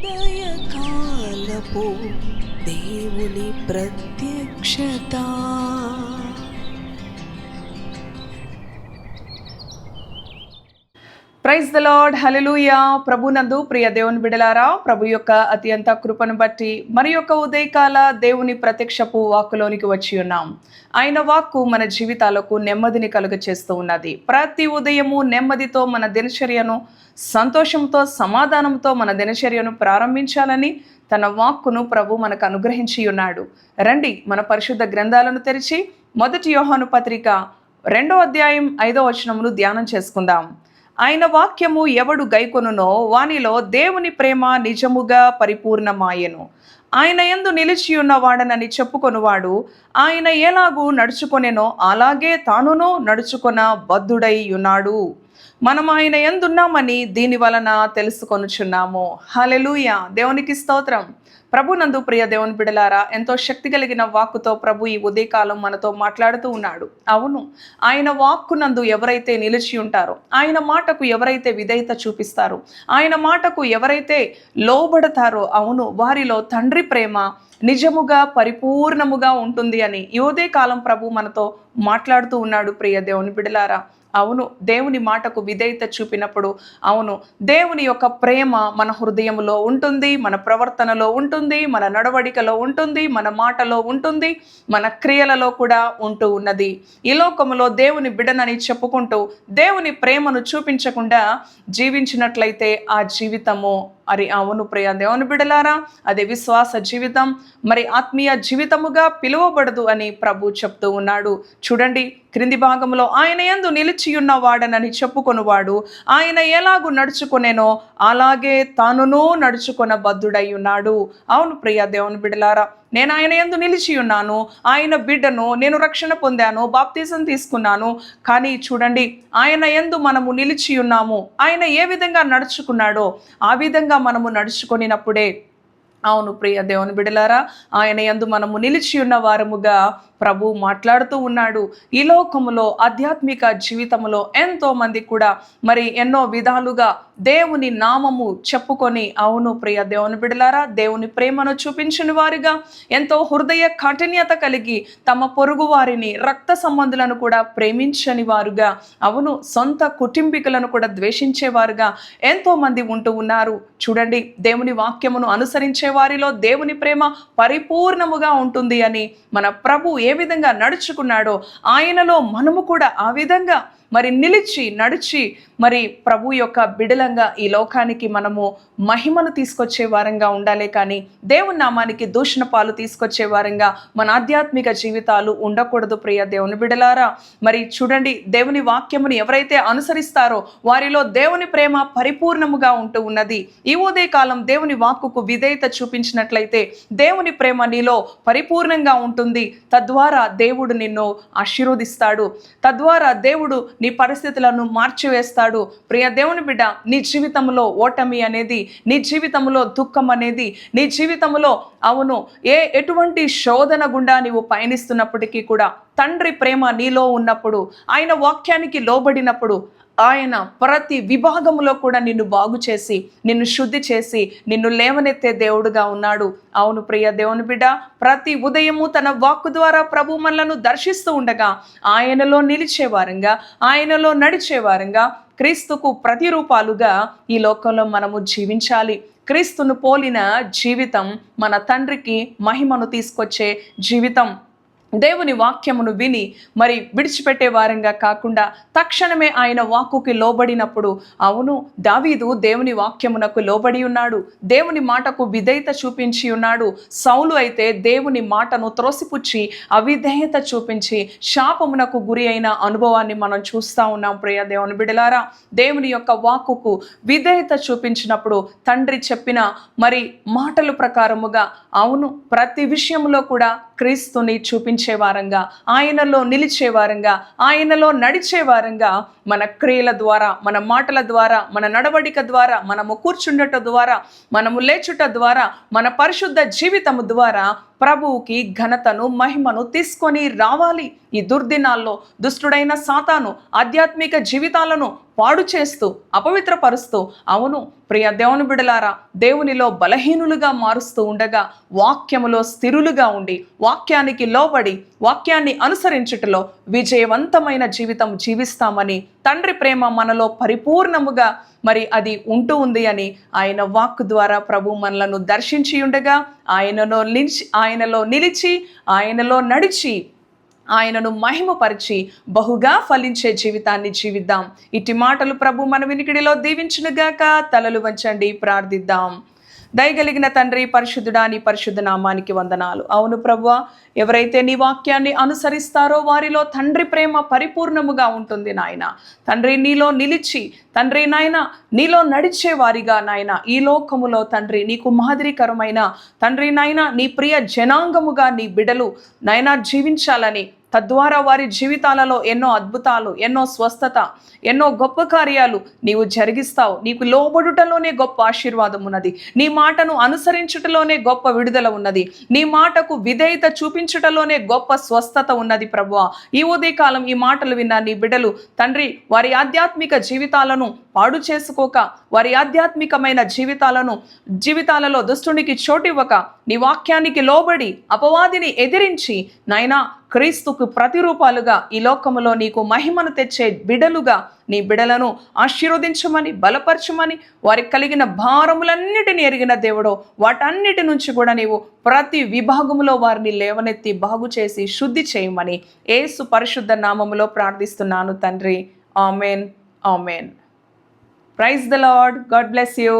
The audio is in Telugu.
ఉదయకాలపు దేవుని ప్రత్యక్షత. ప్రైజ్ ద లార్డ్, హల్లెలూయా. ప్రభునందు ప్రియ దేవుని బిడలారా, ప్రభు యొక్క అత్యంత కృపను బట్టి మరి యొక్క ఉదయకాల దేవుని ప్రత్యక్షపు వాక్కులోనికి వచ్చి ఉన్నాం. ఆయన వాక్కు మన జీవితాలకు నెమ్మదిని కలుగ చేస్తూ ఉన్నది. ప్రతి ఉదయము నెమ్మదితో మన దినచర్యను, సంతోషంతో, సమాధానంతో మన దినచర్యను ప్రారంభించాలని తన వాక్కును ప్రభు మనకు అనుగ్రహించి ఉన్నాడు. రండి, మన పరిశుద్ధ గ్రంథాలను తెరిచి 1 యోహాను పత్రిక 2వ అధ్యాయం 5వ వచనమును ధ్యానం చేసుకుందాం. ఆయన వాక్యము ఎవడు గైకొనునో వానిలో దేవుని ప్రేమ నిజముగా పరిపూర్ణమాయెను. ఆయన యందు నిలిచి ఉన్నవాడనని చెప్పుకొనువాడు ఆయన ఎలాగూ నడుచుకొనెనో అలాగే తానును నడుచుకొన బద్ధుడై ఉన్నాడు. మనం ఆయన యందున్నామని దీని వలన తెలుసుకొనుచున్నాము. హల్లెలూయా. దేవునికి స్తోత్రం. ప్రభునందు ప్రియ దేవుని బిడలారా, ఎంతో శక్తి కలిగిన వాక్కుతో ప్రభు ఈ ఉదయకాలం మనతో మాట్లాడుతూ ఉన్నాడు. అవును, ఆయన వాక్కునందు ఎవరైతే నిలిచి ఉంటారో, ఆయన మాటకు ఎవరైతే విధేయత చూపిస్తారో, ఆయన మాటకు ఎవరైతే లోబడతారో, అవును, వారిలో తండ్రి ప్రేమ నిజముగా పరిపూర్ణముగా ఉంటుంది అని ఈ ఉదయకాలం ప్రభు మనతో మాట్లాడుతూ ఉన్నాడు. ప్రియ దేవుని బిడలారా, అవును, దేవుని మాటకు విధేయత చూపినప్పుడు, అవును, దేవుని యొక్క ప్రేమ మన హృదయంలో ఉంటుంది, మన ప్రవర్తనలో ఉంటుంది, మన నడవడికలో ఉంటుంది, మన మాటలో ఉంటుంది, మన క్రియలలో కూడా ఉంటూ ఉన్నది. ఈ లోకములో దేవుని బిడ్డనని చెప్పుకుంటూ దేవుని ప్రేమను చూపించకుండా జీవించినట్లయితే ఆ జీవితము అవును ప్రియ దేవుని బిడ్డలారా, అదే విశ్వాస జీవితం, మరి ఆత్మీయ జీవితముగా పిలువబడదు అని ప్రభు చెప్తూ ఉన్నాడు. చూడండి, క్రింది భాగంలో ఆయన యందు నిలిచియున్న వాడనని చెప్పుకొనువాడు ఆయన ఎలాగూ నడుచుకొనేనో అలాగే తానును నడుచుకొన బద్ధుడై ఉన్నాడు. అవును ప్రియ దేవుని బిడ్డలారా, నేను ఆయన యందు నిలిచి ఉన్నాను, ఆయన బిడ్డను, నేను రక్షణ పొందాను, బాప్తిజం తీసుకున్నాను. కానీ చూడండి, ఆయన యందు మనము నిలిచి ఉన్నాము. ఆయన ఏ విధంగా నడుచుకున్నాడో ఆ విధంగా మనము నడుచుకొనినప్పుడే, అవును ప్రియ దేవుని బిడలారా, ఆయన యందు మనము నిలిచి ఉన్న వారముగా ప్రభు మాట్లాడుతూ ఉన్నాడు. ఈ లోకములో ఆధ్యాత్మిక జీవితంలో ఎంతో మంది కూడా మరి ఎన్నో విధాలుగా దేవుని నామము చెప్పుకొని, అవును ప్రియ దేవుని బిడలారా, దేవుని ప్రేమను చూపించిన వారిగా, ఎంతో హృదయ కాఠిన్యత కలిగి తమ పొరుగు వారిని, రక్త సంబంధులను కూడా ప్రేమించని వారుగా, అవును, సొంత కుటుంబీకులను కూడా ద్వేషించేవారుగా ఎంతో మంది ఉంటూ ఉన్నారు. చూడండి, దేవుని వాక్యమును అనుసరించే వారిలో దేవుని ప్రేమ పరిపూర్ణముగా ఉంటుంది అని మన ప్రభు ఏ విధంగా నడుచుకున్నాడో ఆయనలో మనము కూడా ఆ విధంగా మరి నిలిచి నడిచి మరి ప్రభు యొక్క బిడలంగా ఈ లోకానికి మనము మహిమను తీసుకొచ్చే వారంగా ఉండాలి. కానీ దేవుని నామానికి దూషణ పాలు తీసుకొచ్చే వారంగా మన ఆధ్యాత్మిక జీవితాలు ఉండకూడదు. ప్రియ దేవుని బిడలారా, మరి చూడండి, దేవుని వాక్యమును ఎవరైతే అనుసరిస్తారో వారిలో దేవుని ప్రేమ పరిపూర్ణముగా ఉంటూ ఉన్నది. ఈ ఉదయకాలం దేవుని వాక్కుకు విధేయత చూపించినట్లయితే దేవుని ప్రేమ నీలో పరిపూర్ణంగా ఉంటుంది. తద్వారా దేవుడు నిన్ను ఆశీర్వదిస్తాడు. తద్వారా దేవుడు నీ పరిస్థితులను మార్చివేస్తాడు. ప్రియ దేవుని బిడ్డ, నీ జీవితంలో ఓటమి అనేది, నీ జీవితంలో దుఃఖం అనేది, నీ జీవితంలో, అవును, ఎటువంటి శోధన గుండా నీవు పయనిస్తున్నప్పటికీ కూడా తండ్రి ప్రేమ నీలో ఉన్నప్పుడు, ఆయన వాక్యానికి లోబడినప్పుడు, ఆయన ప్రతి విభాగంలో కూడా నిన్ను బాగు చేసి, నిన్ను శుద్ధి చేసి, నిన్ను లేవనెత్తే దేవుడుగా ఉన్నాడు. అవును ప్రియ దేవుని బిడ్డ, ప్రతి ఉదయము తన వాక్కు ద్వారా ప్రభు మనలను దర్శిస్తూ ఉండగా ఆయనలో నిలిచేవారంగా, ఆయనలో నడిచేవారంగా, క్రీస్తుకు ప్రతిరూపాలుగా ఈ లోకంలో మనము జీవించాలి. క్రీస్తును పోలిన జీవితం మన తండ్రికి మహిమను తీసుకొచ్చే జీవితం. దేవుని వాక్యమును విని మరి విడిచిపెట్టే వారంగా కాకుండా తక్షణమే ఆయన వాక్కుకి లోబడినప్పుడు, అవును, దావీదు దేవుని వాక్యమునకు లోబడి ఉన్నాడు, దేవుని మాటకు విధేయత చూపించి ఉన్నాడు. సౌలు అయితే దేవుని మాటను త్రోసిపుచ్చి అవిధేయత చూపించి శాపమునకు గురి అయిన అనుభవాన్ని మనం చూస్తూ ఉన్నాం. ప్రియ దేవుని బిడలారా, దేవుని యొక్క వాక్కుకు విధేయత చూపించినప్పుడు తండ్రి చెప్పిన మరి మాటల ప్రకారముగా, అవును, ప్రతి విషయంలో కూడా క్రీస్తుని చూపించే వారంగా, ఆయనలో నిలిచే వారంగా, ఆయనలో నడిచే వారంగా మన క్రియల ద్వారా, మన మాటల ద్వారా, మన నడవడిక ద్వారా, మనము కూర్చుండట ద్వారా, మనము లేచుట ద్వారా, మన పరిశుద్ధ జీవితము ద్వారా ప్రభువుకి ఘనతను మహిమను తీసుకొని రావాలి. ఈ దుర్దినాల్లో దుష్టుడైన సాతాను ఆధ్యాత్మిక జీవితాలను పాడు చేస్తూ అపవిత్రపరుస్తూ, అవును ప్రియ దేవుని బిడలారా, దేవునిలో బలహీనులుగా మారుస్తూ ఉండగా వాక్యములో స్థిరులుగా ఉండి వాక్యానికి లోబడి వాక్యాన్ని అనుసరించుటలో విజయవంతమైన జీవితం జీవిస్తామని తండ్రి ప్రేమ మనలో పరిపూర్ణముగా మరి అది ఉంటూ ఉంది అని ఆయన వాక్కు ద్వారా ప్రభు మనలను దర్శించి ఉండగా ఆయనలో నిలిచి ఆయనలో నడిచి ఆయనను మహిమపరిచి బహుగా ఫలించే జీవితాన్ని జీవిద్దాం. ఇటు మాటలు ప్రభు మన వినికిడిలో దీవించునుగాక. తలలు వంచండి, ప్రార్థిద్దాం. దయగలిగిన తండ్రి, పరిశుద్ధుడా, నీ పరిశుద్ధ నామానికి వందనాలు. అవును ప్రభువా, ఎవరైతే నీ వాక్యాన్ని అనుసరిస్తారో వారిలో తండ్రి ప్రేమ పరిపూర్ణముగా ఉంటుంది నాయన. తండ్రి నీలో నిలిచి తండ్రి నాయన నీలో నడిచే వారిగా నాయన ఈ లోకములో తండ్రి నీకు మాదిరికరమైన తండ్రి నాయన నీ ప్రియ జనాంగముగా నీ బిడలు నాయన జీవించాలని, తద్వారా వారి జీవితాలలో ఎన్నో అద్భుతాలు, ఎన్నో స్వస్థత, ఎన్నో గొప్ప కార్యాలు నీవు జరిగిస్తావు. నీకు లోబడుటలోనే గొప్ప ఆశీర్వాదం ఉన్నది. నీ మాటను అనుసరించుటలోనే గొప్ప విడుదల ఉన్నది. నీ మాటకు విధేయత చూపించుటలోనే గొప్ప స్వస్థత ఉన్నది ప్రభువా. ఈ ఉదయకాలం ఈ మాటలు విన్న నీ బిడ్డలు తండ్రి వారి ఆధ్యాత్మిక జీవితాలను పాడు చేసుకోక, వారి ఆధ్యాత్మికమైన జీవితాలలో దుష్టునికి చోటివ్వక, నీ వాక్యానికి లోబడి అపవాదిని ఎదిరించి నాయనా క్రీస్తుకు ప్రతిరూపాలుగా ఈ లోకములో నీకు మహిమను తెచ్చే బిడలుగా నీ బిడలను ఆశీర్వదించమని, బలపరచమని, వారికి కలిగిన భారములన్నిటిని ఎరిగిన దేవుడో వాటన్నిటి నుంచి కూడా నీవు ప్రతి విభాగములో వారిని లేవనెత్తి బాగు చేసి శుద్ధి చేయమని యేసు పరిశుద్ధ నామములో ప్రార్థిస్తున్నాను తండ్రి. ఆమెన్, ఆమెన్. Praise the lord. God bless you.